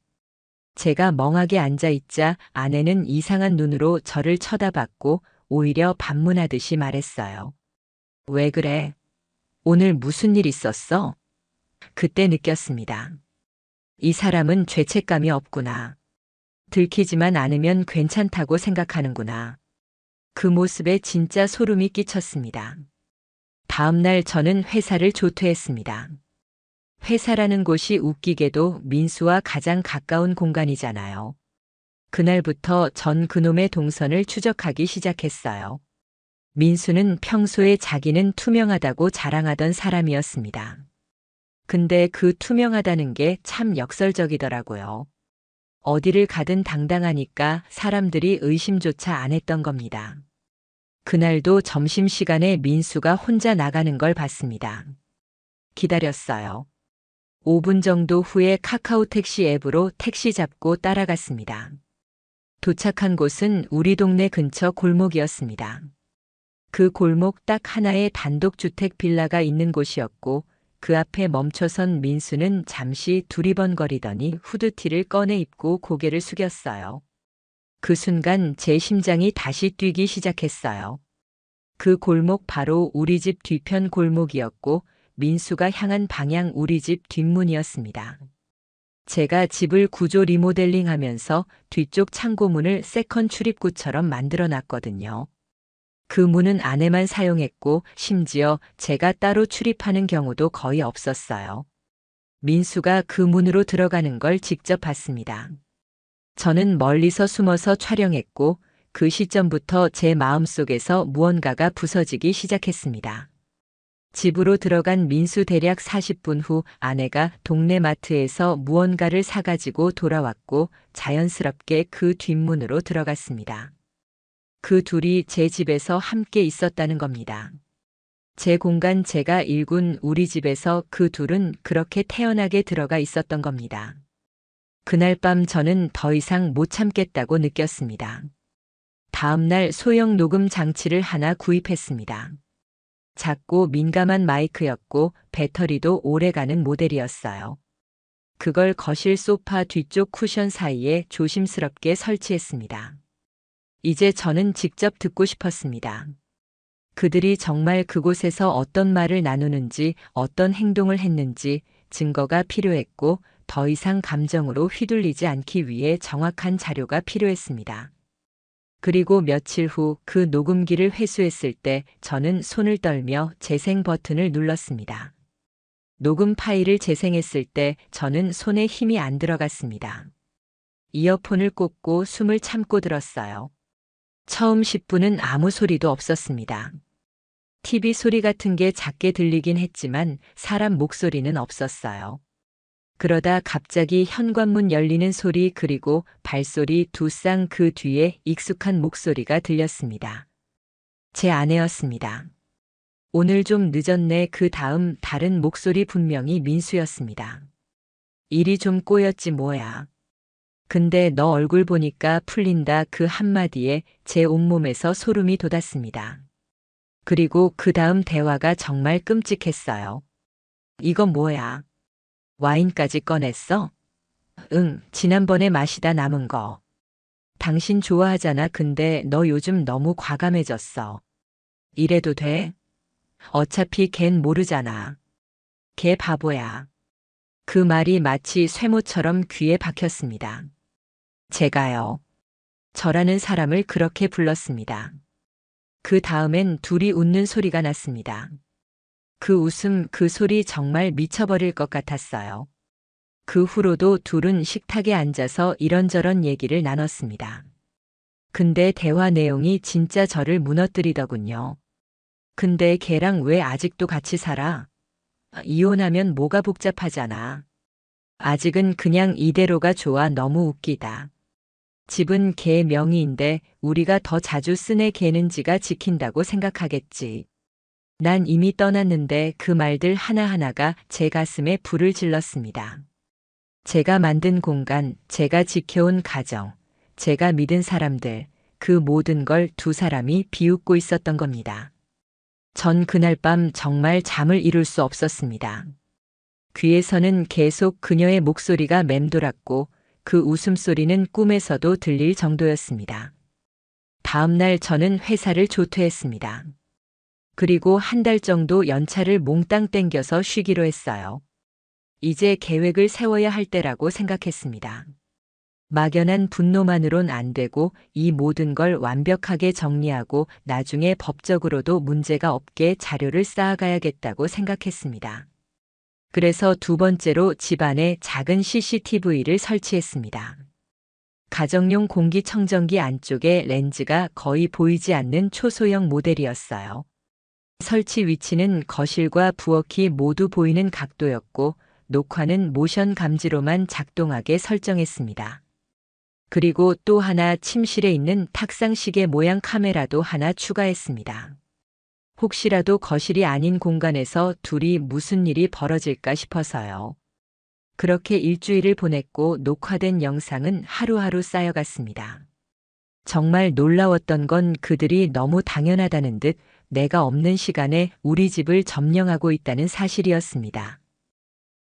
제가 멍하게 앉아있자 아내는 이상한 눈으로 저를 쳐다봤고 오히려 반문하듯이 말했어요. 왜 그래? 오늘 무슨 일 있었어? 그때 느꼈습니다. 이 사람은 죄책감이 없구나. 들키지만 않으면 괜찮다고 생각하는구나. 그 모습에 진짜 소름이 끼쳤습니다. 다음 날 저는 회사를 조퇴했습니다. 회사라는 곳이 웃기게도 민수와 가장 가까운 공간이잖아요. 그날부터 전 그놈의 동선을 추적하기 시작했어요. 민수는 평소에 자기는 투명하다고 자랑하던 사람이었습니다. 근데 그 투명하다는 게 참 역설적이더라고요. 어디를 가든 당당하니까 사람들이 의심조차 안 했던 겁니다. 그날도 점심시간에 민수가 혼자 나가는 걸 봤습니다. 기다렸어요. 5분 정도 후에 카카오 택시 앱으로 택시 잡고 따라갔습니다. 도착한 곳은 우리 동네 근처 골목이었습니다. 그 골목 딱 하나의 단독주택 빌라가 있는 곳이었고 그 앞에 멈춰선 민수는 잠시 두리번거리더니 후드티를 꺼내 입고 고개를 숙였어요. 그 순간 제 심장이 다시 뛰기 시작했어요. 그 골목 바로 우리 집 뒤편 골목이었고 민수가 향한 방향 우리 집 뒷문이었습니다. 제가 집을 구조 리모델링하면서 뒤쪽 창고문을 세컨 출입구처럼 만들어 놨거든요. 그 문은 아내만 사용했고 심지어 제가 따로 출입하는 경우도 거의 없었어요. 민수가 그 문으로 들어가는 걸 직접 봤습니다. 저는 멀리서 숨어서 촬영했고 그 시점부터 제 마음속에서 무언가가 부서지기 시작했습니다. 집으로 들어간 민수 대략 40분 후 아내가 동네 마트에서 무언가를 사가지고 돌아왔고 자연스럽게 그 뒷문으로 들어갔습니다. 그 둘이 제 집에서 함께 있었다는 겁니다. 제 공간 제가 일군 우리 집에서 그 둘은 그렇게 태연하게 들어가 있었던 겁니다. 그날 밤 저는 더 이상 못 참겠다고 느꼈습니다. 다음 날 소형 녹음 장치를 하나 구입했습니다. 작고 민감한 마이크였고 배터리도 오래가는 모델이었어요. 그걸 거실 소파 뒤쪽 쿠션 사이에 조심스럽게 설치했습니다. 이제 저는 직접 듣고 싶었습니다. 그들이 정말 그곳에서 어떤 말을 나누는지, 어떤 행동을 했는지 증거가 필요했고 더 이상 감정으로 휘둘리지 않기 위해 정확한 자료가 필요했습니다. 그리고 며칠 후 그 녹음기를 회수했을 때 저는 손을 떨며 재생 버튼을 눌렀습니다. 녹음 파일을 재생했을 때 저는 손에 힘이 안 들어갔습니다. 이어폰을 꽂고 숨을 참고 들었어요. 처음 10분은 아무 소리도 없었습니다. TV 소리 같은 게 작게 들리긴 했지만 사람 목소리는 없었어요. 그러다 갑자기 현관문 열리는 소리 그리고 발소리 두 쌍 그 뒤에 익숙한 목소리가 들렸습니다. 제 아내였습니다. 오늘 좀 늦었네. 그 다음 다른 목소리 분명히 민수였습니다. 일이 좀 꼬였지 뭐야. 근데 너 얼굴 보니까 풀린다. 그 한마디에 제 온몸에서 소름이 돋았습니다. 그리고 그 다음 대화가 정말 끔찍했어요. 이거 뭐야? 와인까지 꺼냈어? 응, 지난번에 마시다 남은 거. 당신 좋아하잖아. 근데 너 요즘 너무 과감해졌어. 이래도 돼? 어차피 걘 모르잖아. 걔 바보야. 그 말이 마치 쇠모처럼 귀에 박혔습니다. 제가요. 저라는 사람을 그렇게 불렀습니다. 그 다음엔 둘이 웃는 소리가 났습니다. 그 웃음, 그 소리 정말 미쳐버릴 것 같았어요. 그 후로도 둘은 식탁에 앉아서 이런저런 얘기를 나눴습니다. 근데 대화 내용이 진짜 저를 무너뜨리더군요. 근데 걔랑 왜 아직도 같이 살아? 이혼하면 뭐가 복잡하잖아. 아직은 그냥 이대로가 좋아. 너무 웃기다. 집은 걔 명의인데 우리가 더 자주 쓰네. 걔는 지가 지킨다고 생각하겠지. 난 이미 떠났는데 그 말들 하나하나가 제 가슴에 불을 질렀습니다. 제가 만든 공간, 제가 지켜온 가정, 제가 믿은 사람들, 그 모든 걸 두 사람이 비웃고 있었던 겁니다. 전 그날 밤 정말 잠을 이룰 수 없었습니다. 귀에서는 계속 그녀의 목소리가 맴돌았고 그 웃음소리는 꿈에서도 들릴 정도였습니다. 다음 날 저는 회사를 조퇴했습니다. 그리고 한 달 정도 연차를 몽땅 땡겨서 쉬기로 했어요. 이제 계획을 세워야 할 때라고 생각했습니다. 막연한 분노만으론 안 되고 이 모든 걸 완벽하게 정리하고 나중에 법적으로도 문제가 없게 자료를 쌓아가야겠다고 생각했습니다. 그래서 두 번째로 집안에 작은 CCTV를 설치했습니다. 가정용 공기청정기 안쪽에 렌즈가 거의 보이지 않는 초소형 모델이었어요. 설치 위치는 거실과 부엌이 모두 보이는 각도였고 녹화는 모션 감지로만 작동하게 설정했습니다. 그리고 또 하나 침실에 있는 탁상시계 모양 카메라도 하나 추가했습니다. 혹시라도 거실이 아닌 공간에서 둘이 무슨 일이 벌어질까 싶어서요. 그렇게 일주일을 보냈고 녹화된 영상은 하루하루 쌓여갔습니다. 정말 놀라웠던 건 그들이 너무 당연하다는 듯 내가 없는 시간에 우리 집을 점령하고 있다는 사실이었습니다.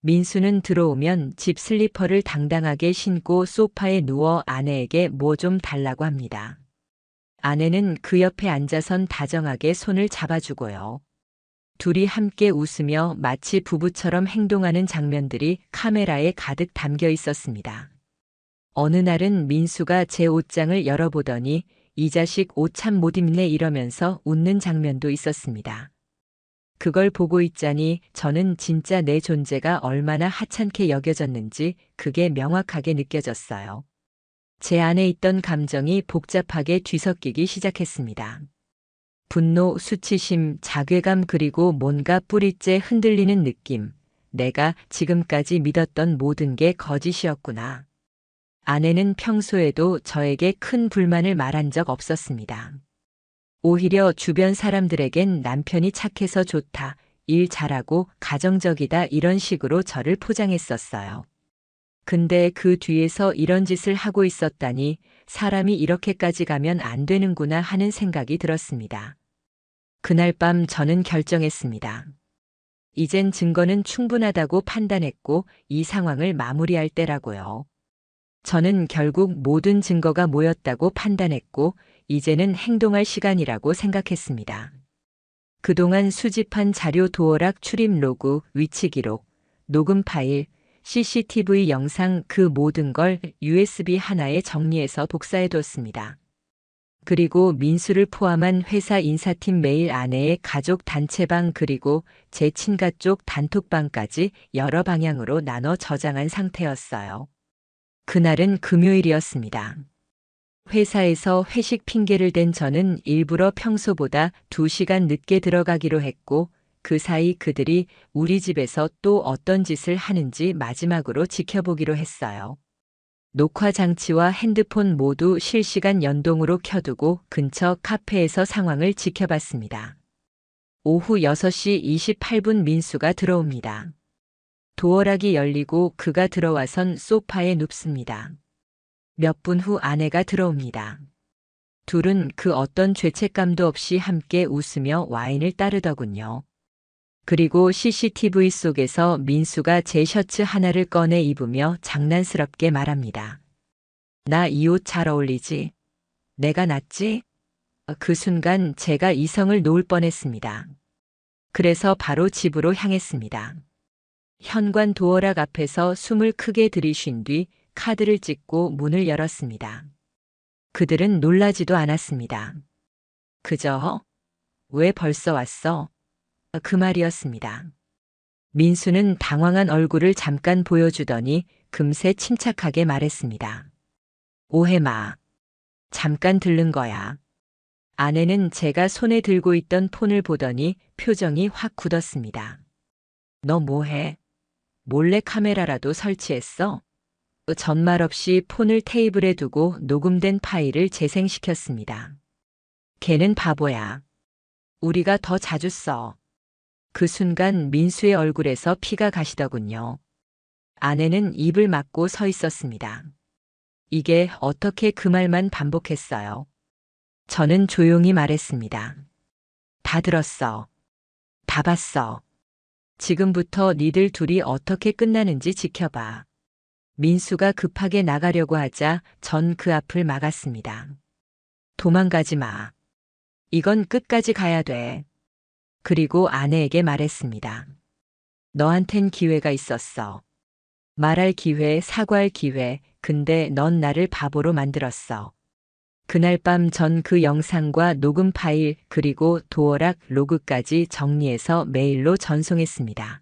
민수는 들어오면 집 슬리퍼를 당당하게 신고 소파에 누워 아내에게 뭐 좀 달라고 합니다. 아내는 그 옆에 앉아선 다정하게 손을 잡아주고요. 둘이 함께 웃으며 마치 부부처럼 행동하는 장면들이 카메라에 가득 담겨 있었습니다. 어느 날은 민수가 제 옷장을 열어보더니 이 자식 옷 참 못 입네 이러면서 웃는 장면도 있었습니다. 그걸 보고 있자니 저는 진짜 내 존재가 얼마나 하찮게 여겨졌는지 그게 명확하게 느껴졌어요. 제 안에 있던 감정이 복잡하게 뒤섞이기 시작했습니다. 분노, 수치심, 자괴감 그리고 뭔가 뿌리째 흔들리는 느낌. 내가 지금까지 믿었던 모든 게 거짓이었구나. 아내는 평소에도 저에게 큰 불만을 말한 적 없었습니다. 오히려 주변 사람들에겐 남편이 착해서 좋다, 일 잘하고 가정적이다 이런 식으로 저를 포장했었어요. 근데 그 뒤에서 이런 짓을 하고 있었다니 사람이 이렇게까지 가면 안 되는구나 하는 생각이 들었습니다. 그날 밤 저는 결정했습니다. 이젠 증거는 충분하다고 판단했고 이 상황을 마무리할 때라고요. 저는 결국 모든 증거가 모였다고 판단했고 이제는 행동할 시간이라고 생각했습니다. 그동안 수집한 자료 도어락 출입 로그, 위치 기록, 녹음 파일, CCTV 영상 그 모든 걸 USB 하나에 정리해서 복사해뒀습니다. 그리고 민수를 포함한 회사 인사팀 메일 아내의 가족 단체방 그리고 제 친가 쪽 단톡방까지 여러 방향으로 나눠 저장한 상태였어요. 그날은 금요일이었습니다. 회사에서 회식 핑계를 댄 저는 일부러 평소보다 2시간 늦게 들어가기로 했고 그 사이 그들이 우리 집에서 또 어떤 짓을 하는지 마지막으로 지켜보기로 했어요. 녹화 장치와 핸드폰 모두 실시간 연동으로 켜두고 근처 카페에서 상황을 지켜봤습니다. 오후 6시 28분 민수가 들어옵니다. 도어락이 열리고 그가 들어와선 소파에 눕습니다. 몇 분 후 아내가 들어옵니다. 둘은 그 어떤 죄책감도 없이 함께 웃으며 와인을 따르더군요. 그리고 CCTV 속에서 민수가 제 셔츠 하나를 꺼내 입으며 장난스럽게 말합니다. 나 이 옷 잘 어울리지? 내가 낫지? 그 순간 제가 이성을 놓을 뻔했습니다. 그래서 바로 집으로 향했습니다. 현관 도어락 앞에서 숨을 크게 들이쉰 뒤 카드를 찍고 문을 열었습니다. 그들은 놀라지도 않았습니다. 그저 왜 벌써 왔어? 그 말이었습니다. 민수는 당황한 얼굴을 잠깐 보여주더니 금세 침착하게 말했습니다. 오해 마. 잠깐 들른 거야. 아내는 제가 손에 들고 있던 폰을 보더니 표정이 확 굳었습니다. 너 뭐해? 몰래 카메라라도 설치했어? 전말 없이 폰을 테이블에 두고 녹음된 파일을 재생시켰습니다. 걔는 바보야. 우리가 더 자주 써. 그 순간 민수의 얼굴에서 피가 가시더군요. 아내는 입을 막고 서 있었습니다. 이게 어떻게 그 말만 반복했어요. 저는 조용히 말했습니다. 다 들었어. 다 봤어. 지금부터 니들 둘이 어떻게 끝나는지 지켜봐. 민수가 급하게 나가려고 하자 전 그 앞을 막았습니다. 도망가지 마. 이건 끝까지 가야 돼. 그리고 아내에게 말했습니다. 너한텐 기회가 있었어. 말할 기회, 사과할 기회, 근데 넌 나를 바보로 만들었어. 그날 밤 전 그 영상과 녹음 파일 그리고 도어락 로그까지 정리해서 메일로 전송했습니다.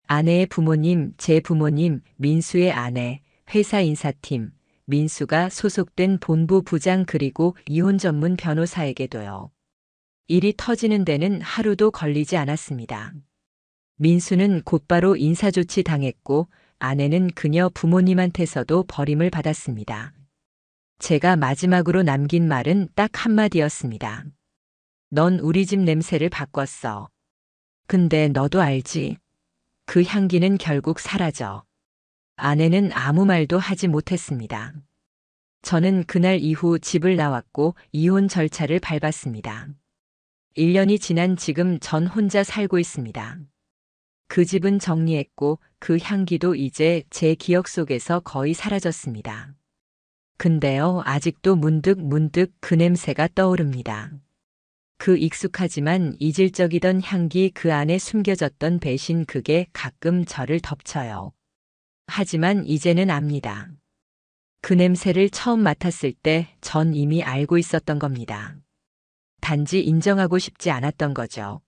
아내의 부모님, 제 부모님, 민수의 아내, 회사 인사팀, 민수가 소속된 본부 부장 그리고 이혼 전문 변호사에게도요. 일이 터지는 데는 하루도 걸리지 않았습니다. 민수는 곧바로 인사조치 당했고 아내는 그녀 부모님한테서도 버림을 받았습니다. 제가 마지막으로 남긴 말은 딱 한마디였습니다. 넌 우리 집 냄새를 바꿨어. 근데 너도 알지? 그 향기는 결국 사라져. 아내는 아무 말도 하지 못했습니다. 저는 그날 이후 집을 나왔고 이혼 절차를 밟았습니다. 1년이 지난 지금 전 혼자 살고 있습니다. 그 집은 정리했고 그 향기도 이제 제 기억 속에서 거의 사라졌습니다. 근데요, 아직도 문득 그 냄새가 떠오릅니다. 그 익숙하지만 이질적이던 향기 그 안에 숨겨졌던 배신 그게 가끔 저를 덮쳐요. 하지만 이제는 압니다. 그 냄새를 처음 맡았을 때 전 이미 알고 있었던 겁니다. 단지 인정하고 싶지 않았던 거죠.